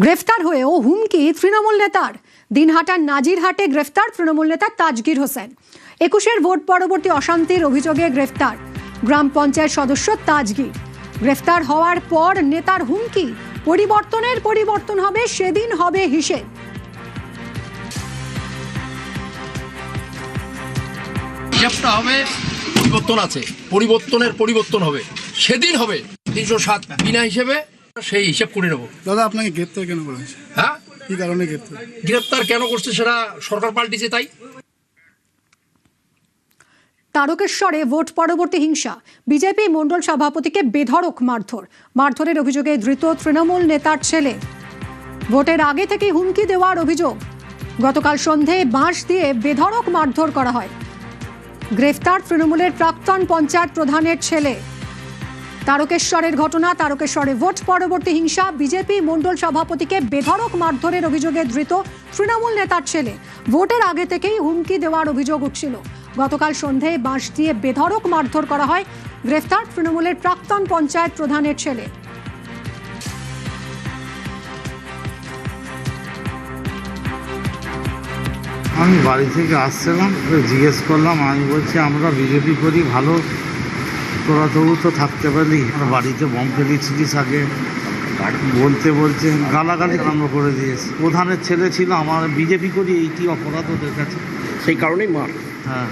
গ্রেফতার হয়েও হুমকি তৃণমূল নেতার। দিনহাটার নাজিরহাটে গ্রেফতার তৃণমূল নেতা তাজগীর হোসেন। 21-এর ভোট পরবর্তী অশান্তির অভিযোগে গ্রেফতার গ্রাম পঞ্চায়েত সদস্য তাজগীর। গ্রেফতার হওয়ার পর নেতার হুমকি, পরিবর্তন হবে, সেদিন হবে হিসেব। হিসাবটা হবে, পরিবর্তন আছে, পরিবর্তন হবে, সেদিন হবে 307 বিনা হিসেবে, সেই হিসাব করে নেবো। দাদা, আপনাকে গ্রেপ্তার কেন করা হয়েছে? হ্যাঁ, কি কারণে গ্রেপ্তার কেন করছে সেটা সরকার পাল্টিছে তাই। তারকেশ্বরে ভোট পরবর্তী হিংসা, বিজেপি মণ্ডল সভাপতিকে বেধড়ক মারধরের অভিযোগে ধৃত তৃণমূল নেতার ছেলে। ভোটের আগে থেকেই হুমকি দেওয়ার অভিযোগ। গতকাল সন্ধ্যায় বাঁশ দিয়ে বেধড়ক মারধর করা হয়। গ্রেফতার তৃণমূলের প্রাক্তন পঞ্চায়েত প্রধানের ছেলে। তারকেশ্বরের ঘটনা, তারকেশ্বরে ভোট পরবর্তী হিংসা, বিজেপি মণ্ডল সভাপতিকে বেধড়ক মারধরের অভিযোগে ধৃত তৃণমূল নেতার ছেলে। ভোটের আগে থেকেই হুমকি দেওয়ার অভিযোগ উঠছিল। গতকাল সন্ধ্যায় বাঁশ দিয়ে বেধড়ক মারধর করা হয়। গ্রেফতার তৃণমূলের প্রাক্তন পঞ্চায়েত প্রধানের ছেলে। আমি বাড়ি থেকে আসছিলাম, জিজ্ঞেস করলাম, আমি বলছি আমরা বিজেপি করি, ভালো তোরা তবু তো থাকতে পারলি, বাড়িতে বম ফেলেছিলিস আগে বলতে গালাগালি আরম্ভ করে দিয়েছে। প্রধানের ছেলে ছিল, আমার বিজেপি করি, এইটি অপরাধ ওদের কাছে, সেই কারণেই মার। হ্যাঁ।